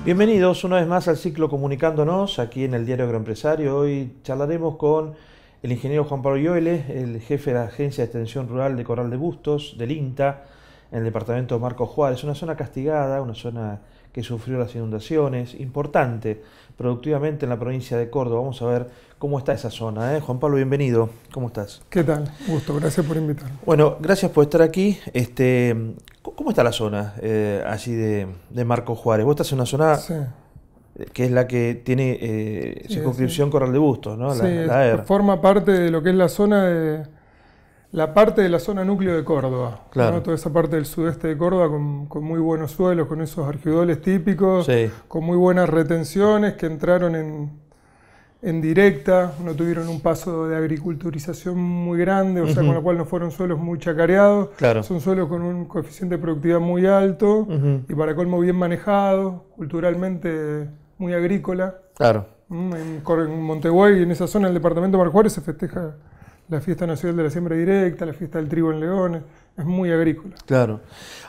Bienvenidos una vez más al ciclo Comunicándonos, aquí en el Diario Agroempresario. Hoy charlaremos con el ingeniero Juan Pablo Ioele, el jefe de la Agencia de Extensión Rural de Corral de Bustos, del INTA, en el departamento de Marcos Juárez. Una zona castigada, una zona que sufrió las inundaciones, importante productivamente en la provincia de Córdoba. Vamos a ver cómo está esa zona. Juan Pablo, bienvenido. ¿Cómo estás? ¿Qué tal? Gusto, gracias por invitarme. Bueno, gracias por estar aquí. ¿Cómo está la zona allí de Marcos Juárez? Vos estás en una zona que es la que tiene circunscripción Corral de Bustos, ¿no? Sí, la ER. forma parte de lo que es la zona la parte de la zona núcleo de Córdoba. Claro. ¿no? Toda esa parte del sudeste de Córdoba con muy buenos suelos, con esos argidoles típicos, Sí. con muy buenas retenciones que entraron en directa, no tuvieron un paso de agriculturización muy grande, o sea, con lo cual no fueron suelos muy chacareados. Claro. Son suelos con un coeficiente de productividad muy alto y para colmo bien manejados, culturalmente muy agrícola. Claro. En Monteguay, en esa zona del departamento de Marcos Juárez, se festeja la fiesta nacional de la siembra directa, la fiesta del trigo en Leones, es muy agrícola. Claro.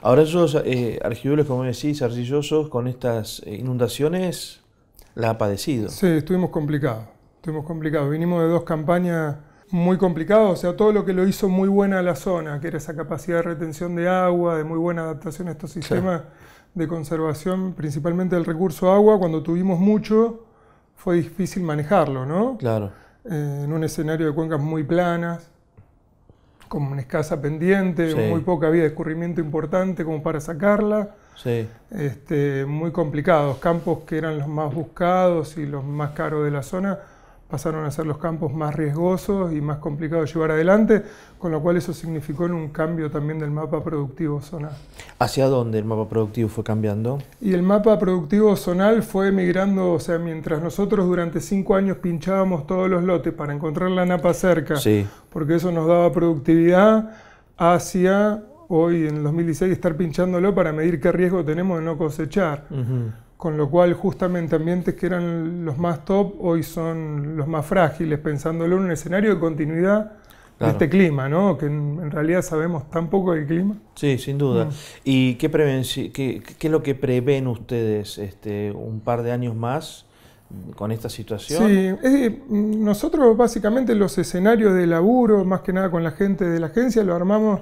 Ahora esos argidoles, como decís, arcillosos, con estas inundaciones, la ha padecido. Sí, estuvimos complicados. Vinimos de dos campañas muy complicadas, o sea, todo lo que lo hizo muy buena a la zona, que era esa capacidad de retención de agua, de muy buena adaptación a estos sistemas de conservación, principalmente del recurso agua, cuando tuvimos mucho, fue difícil manejarlo, ¿no? Claro. En un escenario de cuencas muy planas, con una escasa pendiente, Sí. muy poca vía de escurrimiento importante como para sacarla. Sí. Muy complicados, campos que eran los más buscados y los más caros de la zona pasaron a ser los campos más riesgosos y más complicados de llevar adelante, con lo cual eso significó en un cambio también del mapa productivo zonal. ¿Hacia dónde el mapa productivo fue cambiando? Y el mapa productivo zonal fue migrando, o sea, mientras nosotros durante 5 años pinchábamos todos los lotes para encontrar la napa cerca, Sí. porque eso nos daba productividad, hacia hoy en el 2016 estar pinchándolo para medir qué riesgo tenemos de no cosechar. Con lo cual justamente ambientes que eran los más top hoy son los más frágiles, pensándolo en un escenario de continuidad de este clima, ¿no? Que en realidad sabemos tan poco del clima. Sí, sin duda. ¿Y qué es lo que prevén ustedes un par de años más con esta situación? Sí, nosotros básicamente los escenarios de laburo, más que nada con la gente de la agencia, lo armamos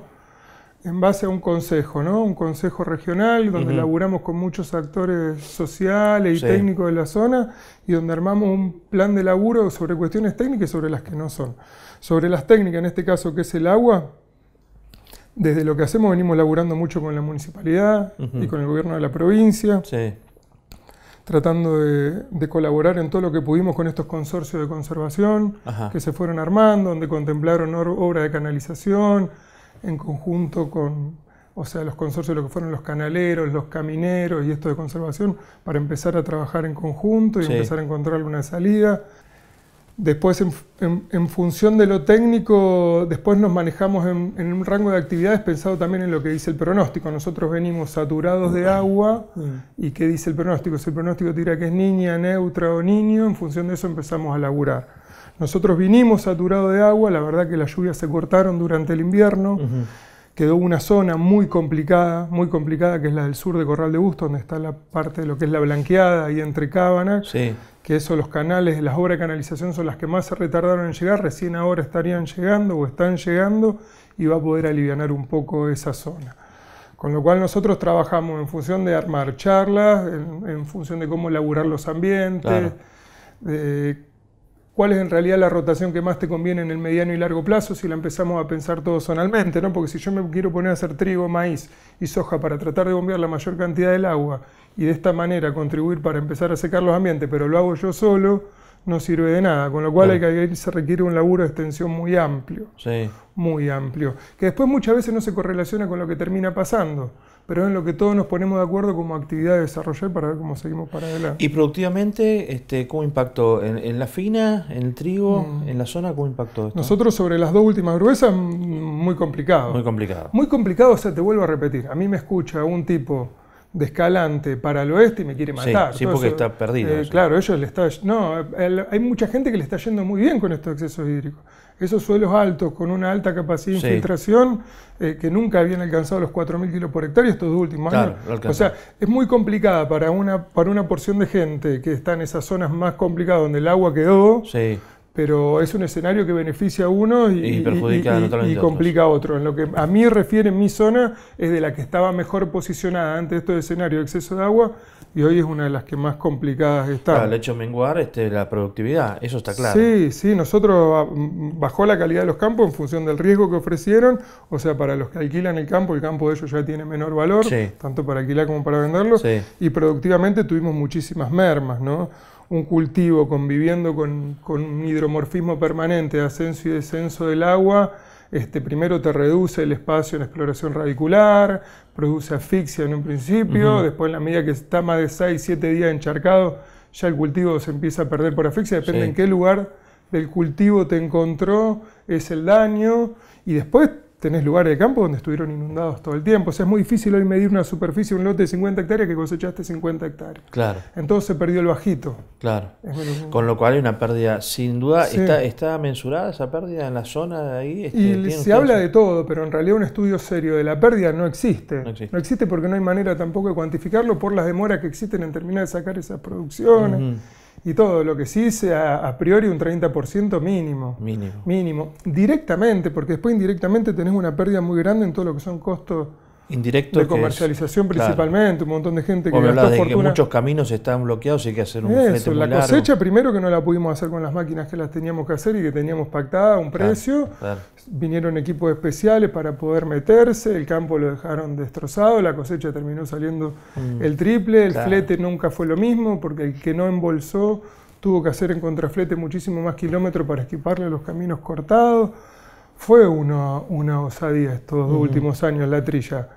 en base a un consejo, ¿no? Un consejo regional donde laburamos con muchos actores sociales y técnicos de la zona y donde armamos un plan de laburo sobre cuestiones técnicas y sobre las que no son. Sobre las técnicas, en este caso, que es el agua, desde lo que hacemos venimos laburando mucho con la municipalidad y con el gobierno de la provincia, tratando de colaborar en todo lo que pudimos con estos consorcios de conservación que se fueron armando, donde contemplaron obra de canalización, en conjunto con, los consorcios, lo que fueron los canaleros, los camineros y esto de conservación, para empezar a trabajar en conjunto y empezar a encontrar una salida. Después, en función de lo técnico, después nos manejamos en un rango de actividades pensado también en lo que dice el pronóstico. Nosotros venimos saturados de agua y ¿qué dice el pronóstico? Si el pronóstico tira que es niña, neutra o niño, en función de eso empezamos a laburar. Nosotros vinimos saturados de agua, la verdad que las lluvias se cortaron durante el invierno, quedó una zona muy complicada, que es la del sur de Corral de Bustos, donde está la parte de lo que es la blanqueada, ahí entre Cábanas, que eso, los canales, las obras de canalización son las que más se retardaron en llegar, recién ahora estarían llegando o están llegando y va a poder alivianar un poco esa zona. Con lo cual nosotros trabajamos en función de armar charlas, en función de cómo elaborar los ambientes, cuál es en realidad la rotación que más te conviene en el mediano y largo plazo si la empezamos a pensar todo zonalmente, ¿no? Porque si yo me quiero poner a hacer trigo, maíz y soja para tratar de bombear la mayor cantidad del agua y de esta manera contribuir para empezar a secar los ambientes, pero lo hago yo solo, no sirve de nada, con lo cual se requiere un laburo de extensión muy amplio, que después muchas veces no se correlaciona con lo que termina pasando, pero es en lo que todos nos ponemos de acuerdo como actividad de desarrollar para ver cómo seguimos para adelante. ¿Y productivamente cómo impactó? ¿En la fina, en el trigo, en la zona, cómo impactó esto? Nosotros sobre las dos últimas gruesas, muy complicado. Muy complicado. Muy complicado, o sea, te vuelvo a repetir, a mí me escucha un tipo de Escalante para el oeste y me quiere matar. Sí, porque está perdido. Claro, ellos le está... No, hay mucha gente que le está yendo muy bien con estos excesos hídricos. Esos suelos altos, con una alta capacidad de infiltración, que nunca habían alcanzado los 4.000 kilos por hectárea estos dos últimos años. O sea, es muy complicada para una porción de gente que está en esas zonas más complicadas donde el agua quedó. Sí. Pero es un escenario que beneficia a uno y complica a otro. En lo que a mí refiere en mi zona es de la que estaba mejor posicionada antes de estos escenarios de exceso de agua y hoy es una de las que más complicadas está. Claro, el hecho de menguar la productividad, eso está claro. Sí, nosotros bajó la calidad de los campos en función del riesgo que ofrecieron, o sea, para los que alquilan el campo de ellos ya tiene menor valor, tanto para alquilar como para venderlo, y productivamente tuvimos muchísimas mermas, ¿no? Un cultivo conviviendo con un hidromorfismo permanente de ascenso y descenso del agua, primero te reduce el espacio en exploración radicular, produce asfixia en un principio, después en la medida que está más de 6, 7 días encharcado, ya el cultivo se empieza a perder por asfixia, depende en qué lugar del cultivo te encontró, es el daño, y después tenés lugares de campo donde estuvieron inundados todo el tiempo. O sea, es muy difícil hoy medir una superficie, un lote de 50 hectáreas que cosechaste 50 hectáreas. Claro. Entonces se perdió el bajito. Claro. Con lo cual hay una pérdida, sin duda. Sí. ¿Está mensurada esa pérdida en la zona de ahí? Y se habla de todo, pero en realidad un estudio serio de la pérdida no existe. No existe porque no hay manera tampoco de cuantificarlo por las demoras que existen en terminar de sacar esas producciones. Y todo, lo que sí sea a priori un 30% mínimo. Mínimo. Directamente, porque después indirectamente tenés una pérdida muy grande en todo lo que son costos indirectos de comercialización principalmente, un montón de gente que gastó fortuna. Que muchos caminos están bloqueados y hay que hacer un flete muy largo. La cosecha primero que no la pudimos hacer con las máquinas que las teníamos que hacer y que teníamos pactada un precio. Vinieron equipos especiales para poder meterse, el campo lo dejaron destrozado, la cosecha terminó saliendo el triple, el flete nunca fue lo mismo porque el que no embolsó tuvo que hacer en contraflete muchísimo más kilómetros para equiparle los caminos cortados. Fue una osadía estos dos últimos años la trilla.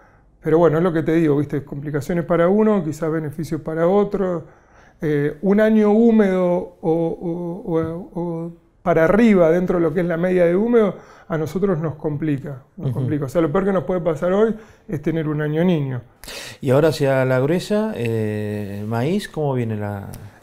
Pero bueno, es lo que te digo, ¿viste? Complicaciones para uno, quizás beneficios para otro. Un año húmedo o para arriba dentro de lo que es la media de húmedo, a nosotros nos complica. O sea, lo peor que nos puede pasar hoy es tener un año niño. Y ahora hacia la gruesa, maíz, ¿cómo viene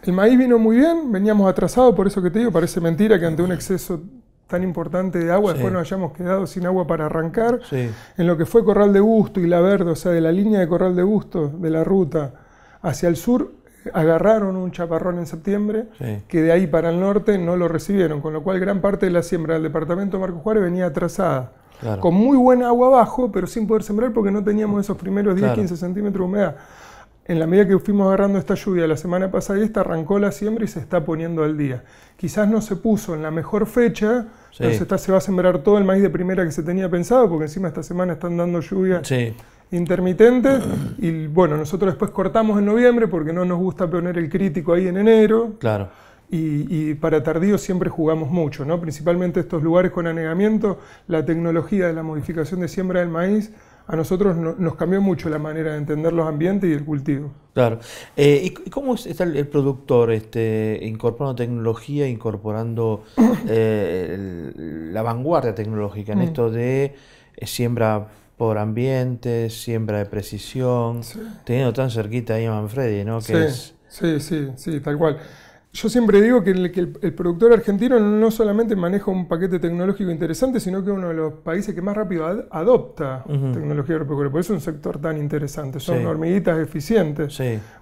El maíz vino muy bien, veníamos atrasados, por eso que te digo, parece mentira que ante un exceso tan importante de agua, después nos hayamos quedado sin agua para arrancar. En lo que fue Corral de Busto y La Verde, o sea, de la línea de Corral de Busto, de la ruta hacia el sur, agarraron un chaparrón en septiembre, que de ahí para el norte no lo recibieron, con lo cual gran parte de la siembra del departamento de Marcos Juárez venía atrasada. Con muy buena agua abajo, pero sin poder sembrar porque no teníamos esos primeros 10-15 centímetros de humedad. En la medida que fuimos agarrando esta lluvia la semana pasada, arrancó la siembra y se está poniendo al día. Quizás no se puso en la mejor fecha, pero se va a sembrar todo el maíz de primera que se tenía pensado, porque encima esta semana están dando lluvia intermitente. Y bueno, nosotros después cortamos en noviembre porque no nos gusta poner el crítico ahí en enero. Claro. Y para tardío siempre jugamos mucho, ¿no? Principalmente estos lugares con anegamiento, la tecnología de la modificación de siembra del maíz a nosotros nos cambió mucho la manera de entender los ambientes y el cultivo. Claro. ¿Y cómo está el productor incorporando tecnología, incorporando la vanguardia tecnológica en esto de siembra por ambiente, siembra de precisión, teniendo tan cerquita ahí a Manfredi, ¿no? Sí, tal cual. Yo siempre digo que el productor argentino no solamente maneja un paquete tecnológico interesante, sino que es uno de los países que más rápido adopta tecnología agropecuaria. Por eso es un sector tan interesante. Son hormiguitas eficientes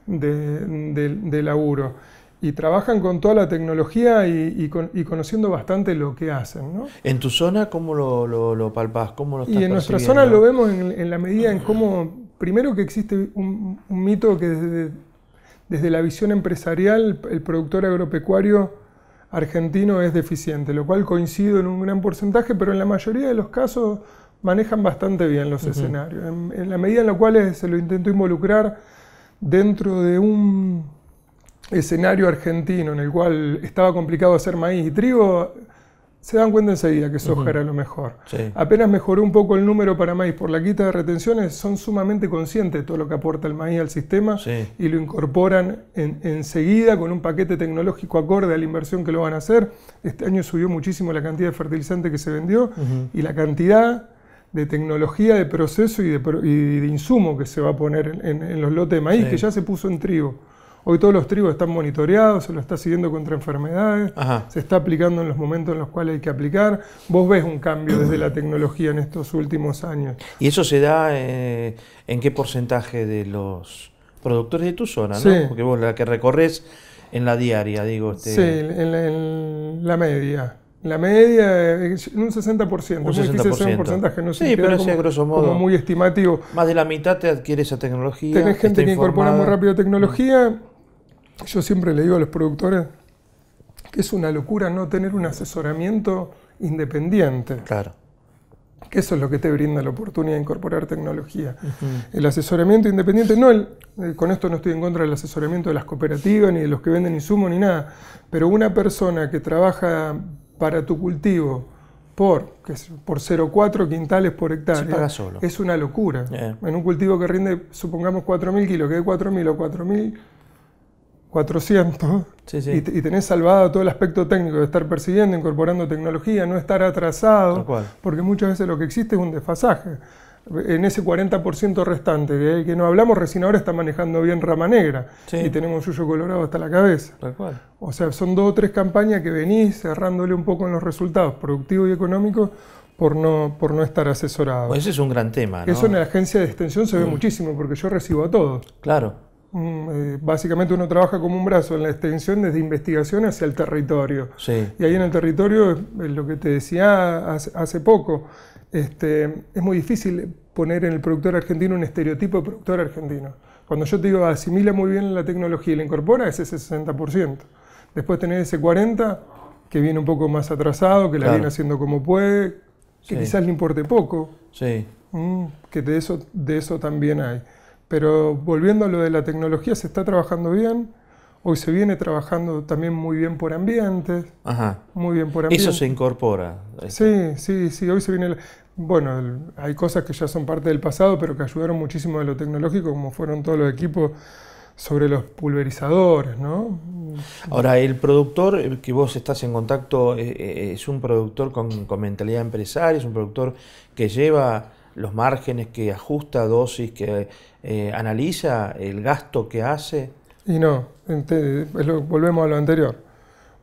de laburo. Y trabajan con toda la tecnología y conociendo bastante lo que hacen, ¿no? ¿En tu zona cómo lo palpás? ¿Cómo lo estás percibiendo? Y en nuestra zona lo vemos en la medida en cómo, primero que existe un mito que desde la visión empresarial, el productor agropecuario argentino es deficiente, lo cual coincido en un gran porcentaje, pero en la mayoría de los casos manejan bastante bien los escenarios. En la medida en la cual se lo intentó involucrar dentro de un escenario argentino en el cual estaba complicado hacer maíz y trigo, se dan cuenta enseguida que soja era lo mejor. Apenas mejoró un poco el número para maíz por la quita de retenciones, son sumamente conscientes de todo lo que aporta el maíz al sistema y lo incorporan enseguida con un paquete tecnológico acorde a la inversión que lo van a hacer. Este año subió muchísimo la cantidad de fertilizante que se vendió y la cantidad de tecnología, de proceso y de insumo que se va a poner en los lotes de maíz, que ya se puso en trigo. Hoy todos los trigos están monitoreados, se lo está siguiendo contra enfermedades, se está aplicando en los momentos en los cuales hay que aplicar. Vos ves un cambio desde la tecnología en estos últimos años. ¿Y eso se da en qué porcentaje de los productores de tu zona, sí, ¿no? Porque vos la que recorres en la diaria, digo. Sí, en la media. La media, un 60%. Un 60%. Un porcentaje, no sé, sí, pero sí, a grosso modo, como muy estimativo. Más de la mitad te adquiere esa tecnología. Tenés gente que incorpora muy rápido tecnología. Yo siempre le digo a los productores que es una locura no tener un asesoramiento independiente. Claro. Que eso es lo que te brinda la oportunidad de incorporar tecnología. El asesoramiento independiente, con esto no estoy en contra del asesoramiento de las cooperativas, ni de los que venden insumos, ni nada, pero una persona que trabaja para tu cultivo por 0,4 quintales por hectárea, se paga solo. Es una locura. En un cultivo que rinde, supongamos 4.000 kilos, que de 4.000 o 4.400, y tenés salvado todo el aspecto técnico de estar persiguiendo, incorporando tecnología, no estar atrasado, porque muchas veces lo que existe es un desfasaje. En ese 40% restante del que no hablamos, recién ahora está manejando bien rama negra, y tenemos yuyo colorado hasta la cabeza. O sea, son 2 o 3 campañas que venís cerrándole un poco en los resultados productivos y económicos por no estar asesorado. Pues ese es un gran tema, ¿no? Eso en la agencia de extensión se ve muchísimo, porque yo recibo a todos. Claro. Básicamente uno trabaja como un brazo en la extensión desde investigación hacia el territorio. Sí. Y ahí en el territorio, es lo que te decía hace poco, es muy difícil poner en el productor argentino un estereotipo de productor argentino. Cuando yo te digo asimila muy bien la tecnología y la incorpora, es ese 60%. Después tenés ese 40% que viene un poco más atrasado, que la viene haciendo como puede, que quizás le importe poco, que de eso también hay. Pero volviendo a lo de la tecnología, se está trabajando bien. Hoy se viene trabajando también muy bien por ambientes. Muy bien por ambientes. Eso se incorpora. Sí, hoy se viene... Bueno, hay cosas que ya son parte del pasado, pero que ayudaron muchísimo de lo tecnológico, como fueron todos los equipos sobre los pulverizadores, ¿no? Ahora, el productor que vos estás en contacto es un productor con mentalidad empresaria, es un productor que lleva los márgenes, que ajusta dosis, que analiza el gasto que hace. Y no, volvemos a lo anterior.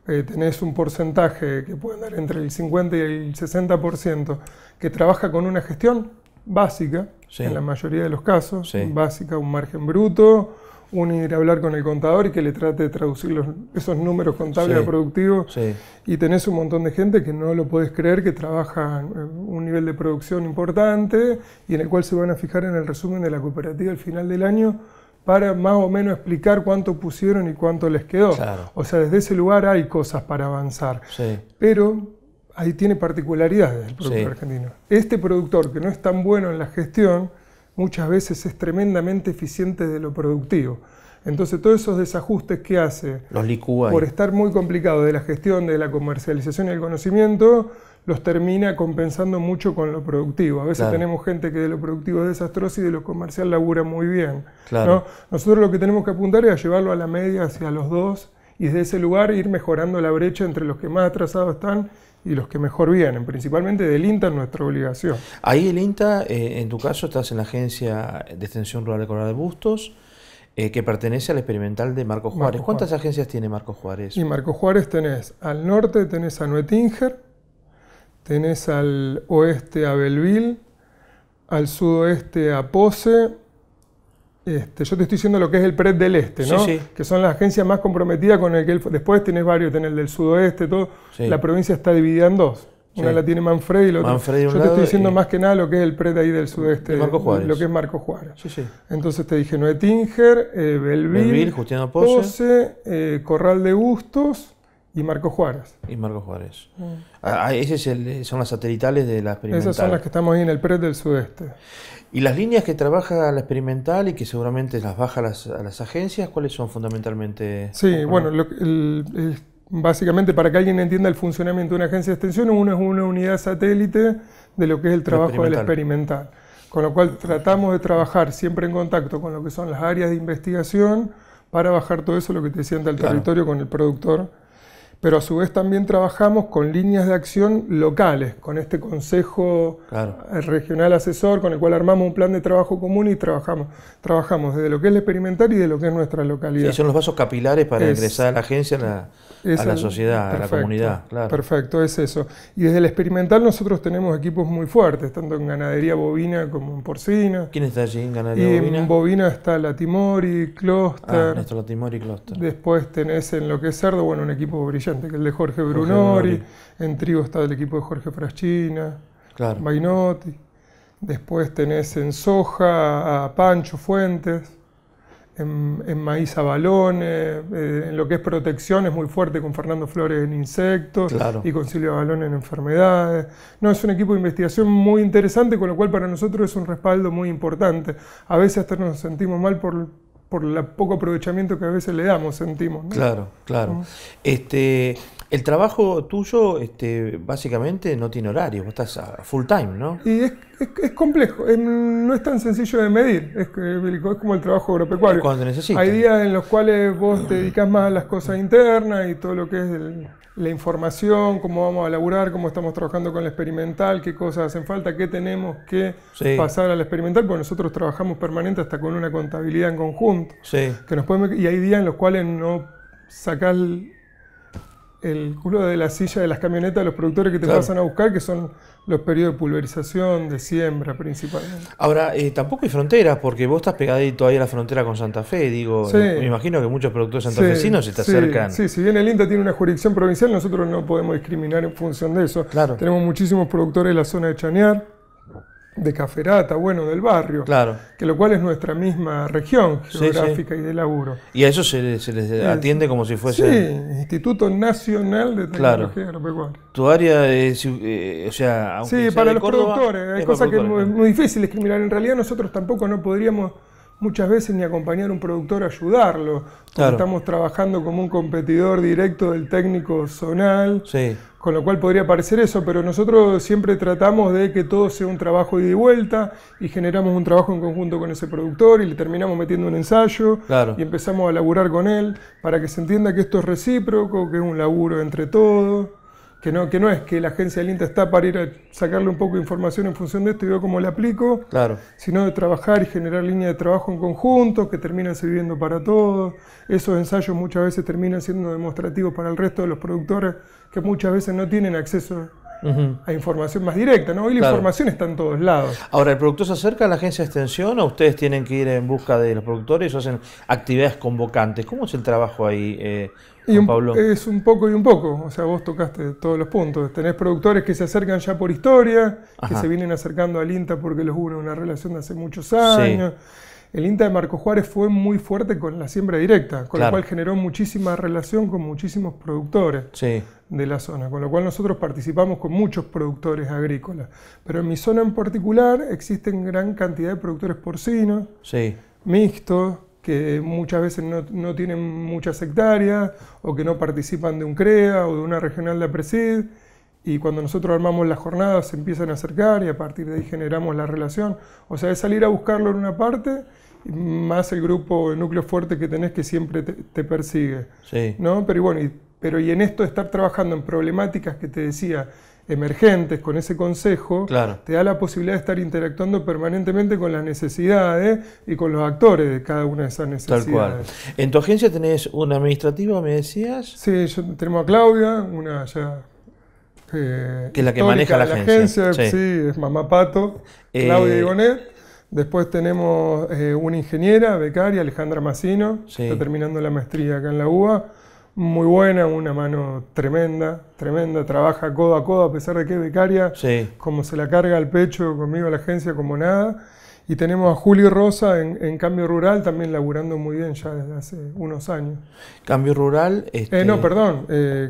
Tenés un porcentaje que puede andar entre el 50 y el 60% que trabaja con una gestión básica, en la mayoría de los casos, básica, un margen bruto, ir a hablar con el contador y que le trate de traducir esos números contables a productivos. Y tenés un montón de gente que no lo podés creer, que trabaja en un nivel de producción importante y en el cual se van a fijar en el resumen de la cooperativa al final del año para más o menos explicar cuánto pusieron y cuánto les quedó. O sea, desde ese lugar hay cosas para avanzar. Pero ahí tiene particularidades el productor argentino. Este productor que no es tan bueno en la gestión, muchas veces es tremendamente eficiente de lo productivo. Entonces todos esos desajustes que hace, los licúa por estar muy complicado de la gestión, de la comercialización y el conocimiento, los termina compensando mucho con lo productivo. A veces tenemos gente que de lo productivo es desastrosa y de lo comercial labura muy bien. ¿No? Nosotros lo que tenemos que apuntar es a llevarlo a la media hacia los dos y desde ese lugar ir mejorando la brecha entre los que más atrasados están y los que mejor vienen, principalmente del INTA es nuestra obligación. Ahí el INTA, en tu caso, estás en la Agencia de Extensión Rural de Coral de Bustos, que pertenece al experimental de Marcos Juárez. ¿Cuántas agencias tiene Marcos Juárez? Y Marcos Juárez tenés al norte, tenés a Nuetinger, tenés al oeste a Belleville, al sudoeste a Pose. Yo te estoy diciendo lo que es el PRED del este, ¿no? Que son las agencias más comprometidas con el que después tenés varios, tenés el del sudoeste, todo. La provincia está dividida en dos. Una la tiene Manfredi y la otra. Yo te estoy diciendo más que nada lo que es el PRED ahí del sudeste, lo que es Marcos Juárez. Entonces te dije Nuetinger, Belleville, Justiniano Pose, Corral de Bustos y Marcos Juárez. Y Marcos Juárez. Son las satelitales de la experimental. Esas son las que estamos ahí en el PRED del sudeste. ¿Y las líneas que trabaja la experimental y que seguramente las baja a las agencias, cuáles son fundamentalmente? Sí, bueno, básicamente para que alguien entienda el funcionamiento de una agencia de extensión, uno es una unidad satélite de lo que es el trabajo del experimental. Con lo cual tratamos de trabajar siempre en contacto con lo que son las áreas de investigación para bajar todo eso, lo que te decía, al territorio con el productor. pero a su vez también trabajamos con líneas de acción locales, con este consejo regional asesor, con el cual armamos un plan de trabajo común y trabajamos desde lo que es el experimental y de lo que es nuestra localidad. Sí, son los vasos capilares para ingresar a la agencia, a la sociedad, perfecto, a la comunidad. Claro. Perfecto, es eso. Y desde el experimental nosotros tenemos equipos muy fuertes, tanto en ganadería bovina como en porcina. ¿Quién está allí en ganadería bovina? En bovina está Latimori, Cluster. Nuestro Latimori Cluster. Después tenés en lo que es cerdo, bueno, un equipo brillante, que es el de Jorge Brunori. En trigo está el equipo de Jorge Fraschina, Bainotti. Después tenés en soja a Pancho Fuentes. En maíz a Balones, en lo que es protección es muy fuerte con Fernando Flores en insectos y con Silvia Balón en enfermedades. No, es un equipo de investigación muy interesante, con lo cual para nosotros es un respaldo muy importante. A veces hasta nos sentimos mal por el poco aprovechamiento que a veces le damos, sentimos, ¿no? Claro, claro. El trabajo tuyo básicamente no tiene horario, vos estás a full time, ¿no? Y es complejo, no es tan sencillo de medir, es como el trabajo agropecuario. Cuando te necesitas. Hay días en los cuales vos te dedicás más a las cosas internas y todo lo que es la información, cómo vamos a laburar, cómo estamos trabajando con el experimental, qué cosas hacen falta, qué tenemos que pasar al experimental, porque nosotros trabajamos permanente hasta con una contabilidad en conjunto. Y hay días en los cuales no sacás el culo de la silla de las camionetas de los productores que te pasan a buscar, que son los periodos de pulverización, de siembra principalmente. Ahora, tampoco hay fronteras, porque vos estás pegadito ahí a la frontera con Santa Fe, digo, me imagino que muchos productores santafesinos se te acercan. Sí, si bien el INTA tiene una jurisdicción provincial, nosotros no podemos discriminar en función de eso. Tenemos muchísimos productores de la zona de Chañar, de Caferata, bueno, del barrio, que lo cual es nuestra misma región geográfica y de laburo. Y a eso se les atiende como si fuese... Sí, Instituto Nacional de Tecnología Agropecuaria. Tu área es, o sea, aunque sea para de los Córdoba, productores, hay cosas que es muy difícil discriminar. En realidad nosotros tampoco no podríamos muchas veces ni acompañar a un productor a ayudarlo, porque estamos trabajando como un competidor directo del técnico zonal. Con lo cual podría parecer eso, pero nosotros siempre tratamos de que todo sea un trabajo ida y vuelta y generamos un trabajo en conjunto con ese productor y le terminamos metiendo un ensayo y empezamos a laburar con él para que se entienda que esto es recíproco, que es un laburo entre todos, que no es que la agencia del INTA está para ir a sacarle un poco de información en función de esto y veo cómo la aplico, sino de trabajar y generar líneas de trabajo en conjunto que terminan sirviendo para todos. Esos ensayos muchas veces terminan siendo demostrativos para el resto de los productores que muchas veces no tienen acceso a información más directa, ¿no? Hoy la información está en todos lados. Ahora, ¿el productor se acerca a la agencia de extensión o ustedes tienen que ir en busca de los productores o hacen actividades convocantes? ¿Cómo es el trabajo ahí, Juan Pablo? Es un poco y un poco, o sea, vos tocaste todos los puntos. Tenés productores que se acercan ya por historia, que se vienen acercando al INTA porque los une una relación de hace muchos años. El INTA de Marcos Juárez fue muy fuerte con la siembra directa, con lo cual generó muchísima relación con muchísimos productores de la zona, con lo cual nosotros participamos con muchos productores agrícolas. Pero en mi zona en particular existen gran cantidad de productores porcinos, mixtos, que muchas veces no tienen muchas hectáreas o que no participan de un CREA o de una regional de APRESID. Y cuando nosotros armamos las jornadas se empiezan a acercar y a partir de ahí generamos la relación. O sea, es salir a buscarlo en una parte, más el grupo, el núcleo fuerte que tenés que siempre te persigue. ¿No? Pero y en esto de estar trabajando en problemáticas que te decía, emergentes con ese consejo, te da la posibilidad de estar interactuando permanentemente con las necesidades y con los actores de cada una de esas necesidades. Tal cual. ¿En tu agencia tenés una administrativa, me decías? Sí, tenemos a Claudia, una ya... que es la que maneja la agencia. Es Mamá Pato, Claudia Igonet. Después tenemos una ingeniera, becaria, Alejandra Massino, está terminando la maestría acá en la UBA. Muy buena, una mano tremenda, trabaja codo a codo a pesar de que es becaria, como se la carga al pecho conmigo a la agencia como nada. Y tenemos a Juli Rosa en Cambio Rural, también laburando muy bien ya desde hace unos años. ¿Cambio Rural?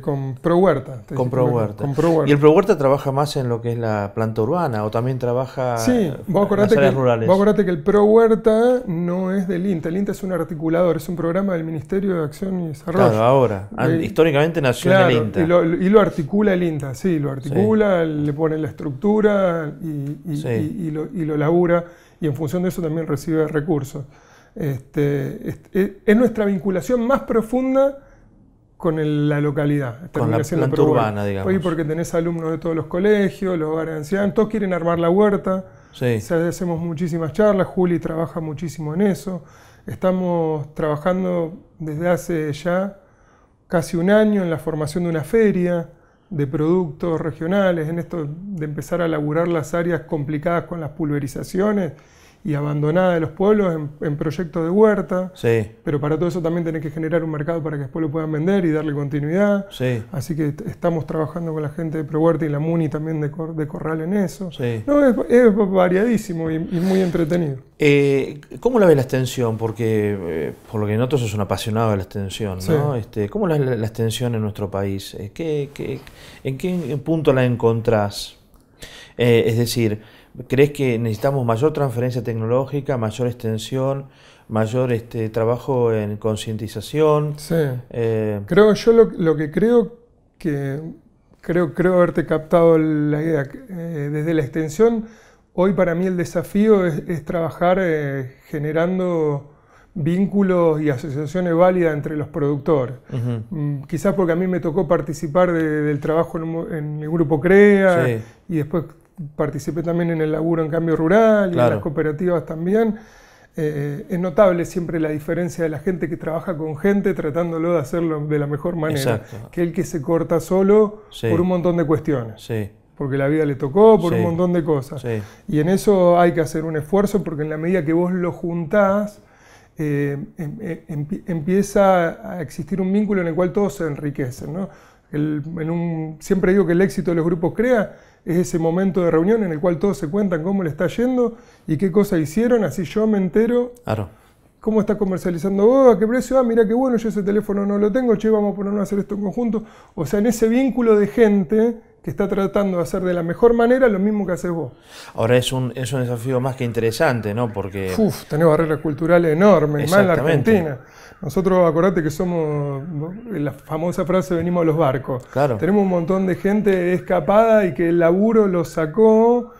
Con Pro Huerta. Con Pro Huerta. ¿Y el Pro Huerta trabaja más en lo que es la planta urbana o también trabaja en las áreas rurales? Vos acordate que el Pro Huerta no es del INTA. El INTA es un articulador, es un programa del Ministerio de Acción y Desarrollo. Claro, ahora. Históricamente nació en el INTA. Y lo articula el INTA, lo articula, le pone la estructura y lo labura. Y en función de eso también recibe recursos. Es nuestra vinculación más profunda la localidad. Con la planta urbana, digamos. Hoy porque tenés alumnos de todos los colegios, los hogares de ancianos, todos quieren armar la huerta. Sí. O sea, hacemos muchísimas charlas, Juli trabaja muchísimo en eso. Estamos trabajando desde hace ya casi un año en la formación de una feria de productos regionales, en esto de empezar a laburar las áreas complicadas con las pulverizaciones y abandonadas de los pueblos en proyectos de huerta. Sí. Pero para todo eso también tenés que generar un mercado para que después lo puedan vender y darle continuidad. Sí. Así que estamos trabajando con la gente de ProHuerta y la MUNI también de Corral en eso. Sí. No, es variadísimo y muy entretenido. ¿Cómo la ves la extensión? Porque por lo que noto sos un apasionado de la extensión, ¿no? Sí. ¿Cómo la extensión en nuestro país? ¿En qué punto la encontrás? Es decir, ¿crees que necesitamos mayor transferencia tecnológica, mayor extensión, mayor trabajo en concientización? Sí. Creo lo que creo haberte captado la idea. Desde la extensión, hoy para mí el desafío es trabajar generando vínculos y asociaciones válidas entre los productores. Quizás porque a mí me tocó participar del trabajo en el grupo CREA, sí, y después participé también en el laburo en cambio rural, claro, y en las cooperativas también. Es notable siempre la diferencia de la gente que trabaja con gente tratándolo de hacerlo de la mejor manera. Exacto. Que el que se corta solo, sí, por un montón de cuestiones. Sí. Porque la vida le tocó, por, sí, un montón de cosas. Sí. Y en eso hay que hacer un esfuerzo porque en la medida que vos lo juntás, empieza a existir un vínculo en el cual todos se enriquecen, ¿no? Siempre digo que el éxito de los grupos CREA es ese momento de reunión en el cual todos se cuentan cómo le está yendo y qué cosas hicieron, así yo me entero, claro, cómo está comercializando vos, a qué precio, mira qué bueno, yo ese teléfono no lo tengo, che, vamos a ponernos a hacer esto en conjunto. O sea, en ese vínculo de gente que está tratando de hacer de la mejor manera lo mismo que haces vos. Ahora es un desafío más que interesante, ¿no? Porque tenés barreras culturales enormes, más en la Argentina. Nosotros, acordate que somos, ¿no?, la famosa frase, venimos a los barcos. Claro. Tenemos un montón de gente escapada y que el laburo lo sacó,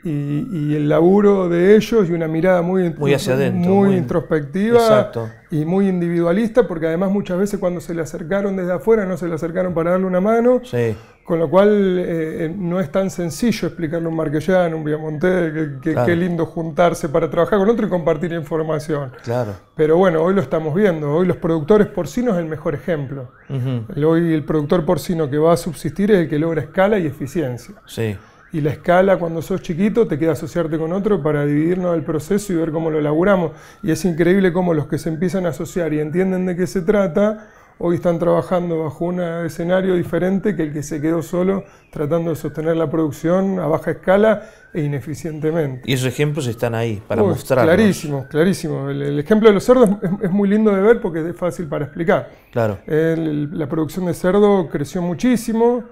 y el laburo de ellos y una mirada muy hacia adentro, muy introspectiva, exacto, y muy individualista, porque además muchas veces cuando se le acercaron desde afuera no se le acercaron para darle una mano, sí, con lo cual no es tan sencillo explicarle a un marquellano, un viamontés, claro, qué lindo juntarse para trabajar con otro y compartir información. Claro. Pero bueno, hoy lo estamos viendo, hoy los productores porcinos es el mejor ejemplo. Hoy el productor porcino que va a subsistir es el que logra escala y eficiencia. Sí. Y la escala, cuando sos chiquito, te queda asociarte con otro para dividirnos del proceso y ver cómo lo elaboramos. Y es increíble cómo los que se empiezan a asociar y entienden de qué se trata, hoy están trabajando bajo un escenario diferente que el que se quedó solo tratando de sostener la producción a baja escala e ineficientemente. Y esos ejemplos están ahí para mostrarlos. Clarísimo, clarísimo. El ejemplo de los cerdos es muy lindo de ver porque es fácil para explicar. Claro. La producción de cerdo creció muchísimo.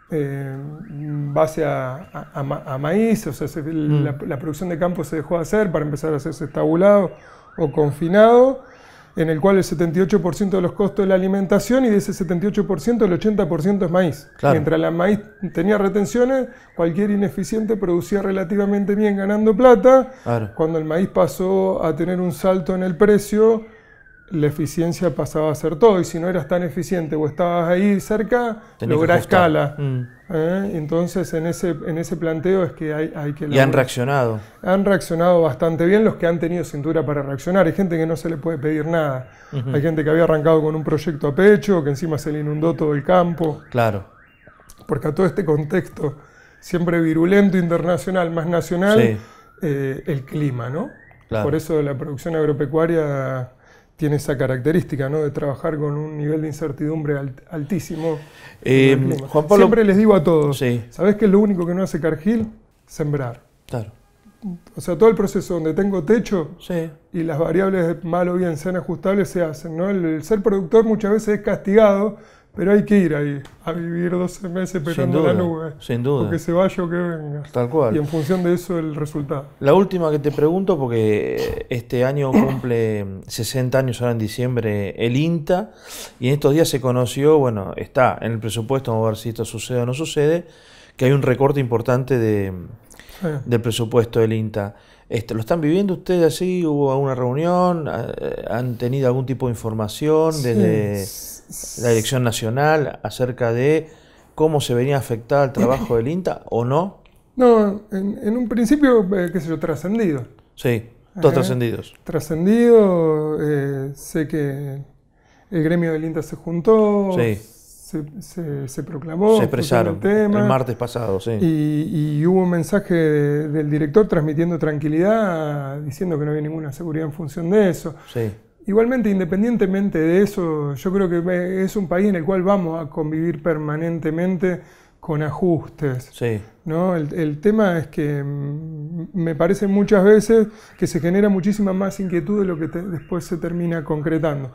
Base a maíz, o sea, la producción de campo se dejó de hacer para empezar a hacerse estabulado o confinado, en el cual el 78% de los costos de la alimentación, y de ese 78% el 80% es maíz. Claro. Mientras la maíz tenía retenciones, cualquier ineficiente producía relativamente bien ganando plata. Claro. Cuando el maíz pasó a tener un salto en el precio, la eficiencia pasaba a ser todo, y si no eras tan eficiente o estabas ahí cerca, lográs escala. Entonces en ese planteo es que hay que... Y han reaccionado. Han reaccionado bastante bien los que han tenido cintura para reaccionar. Hay gente que no se le puede pedir nada. Hay gente que había arrancado con un proyecto a pecho, que encima se le inundó todo el campo. Claro. Porque a todo este contexto siempre virulento, internacional, más nacional, sí, el clima, ¿no? Claro. Por eso la producción agropecuaria tiene esa característica, ¿no?, de trabajar con un nivel de incertidumbre altísimo. Juan Pablo, siempre les digo a todos, sí, ¿sabés qué es lo único que no hace Cargill? Sembrar. Claro. O sea, todo el proceso donde tengo techo, sí, y las variables mal o bien sean ajustables se hacen, ¿no? El ser productor muchas veces es castigado, pero hay que ir ahí a vivir 12 meses esperando la nube. Sin duda. Porque se vaya o que venga. Tal cual. Y en función de eso el resultado. La última que te pregunto, porque este año cumple 60 años ahora en diciembre el INTA, y en estos días se conoció, bueno, está en el presupuesto, vamos a ver si esto sucede o no sucede, que hay un recorte importante del presupuesto del INTA. ¿Lo están viviendo ustedes así? ¿Hubo alguna reunión? ¿Han tenido algún tipo de información desde...? la dirección nacional acerca de cómo se venía afectada el trabajo del INTA o no? No, en un principio, qué sé yo, trascendido. Sí, todos trascendidos. Trascendido, sé que el gremio del INTA se juntó, sí. se proclamó, se expresaron el tema, el martes pasado, sí. Y hubo un mensaje del director transmitiendo tranquilidad, diciendo que no había ninguna seguridad en función de eso. Sí. Igualmente, independientemente de eso, yo creo que es un país en el cual vamos a convivir permanentemente con ajustes. Sí. ¿No? El tema es que me parece muchas veces que se genera muchísima más inquietud de lo que después se termina concretando.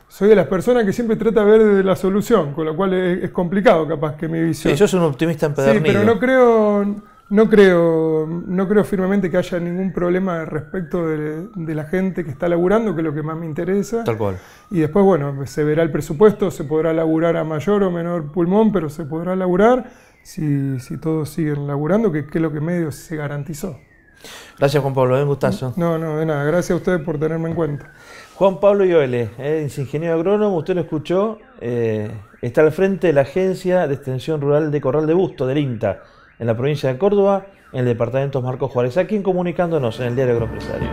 Soy de las personas que siempre trata de ver la solución, con lo cual es complicado capaz que mi visión. Sí, sos un optimista empedernido. Sí, pero no creo firmemente que haya ningún problema respecto de la gente que está laburando, que es lo que más me interesa. Tal cual. Y después, bueno, se verá el presupuesto, se podrá laburar a mayor o menor pulmón, pero se podrá laburar si todos siguen laburando, que es lo que medio se garantizó. Gracias, Juan Pablo, un gustazo. No, de nada, gracias a ustedes por tenerme en cuenta. Juan Pablo Ioele, es ingeniero agrónomo, usted lo escuchó, está al frente de la Agencia de Extensión Rural de Corral de Bustos, del INTA, en la provincia de Córdoba, en el departamento Marcos Juárez, aquí en Comunicándonos en el Diario Agroempresario.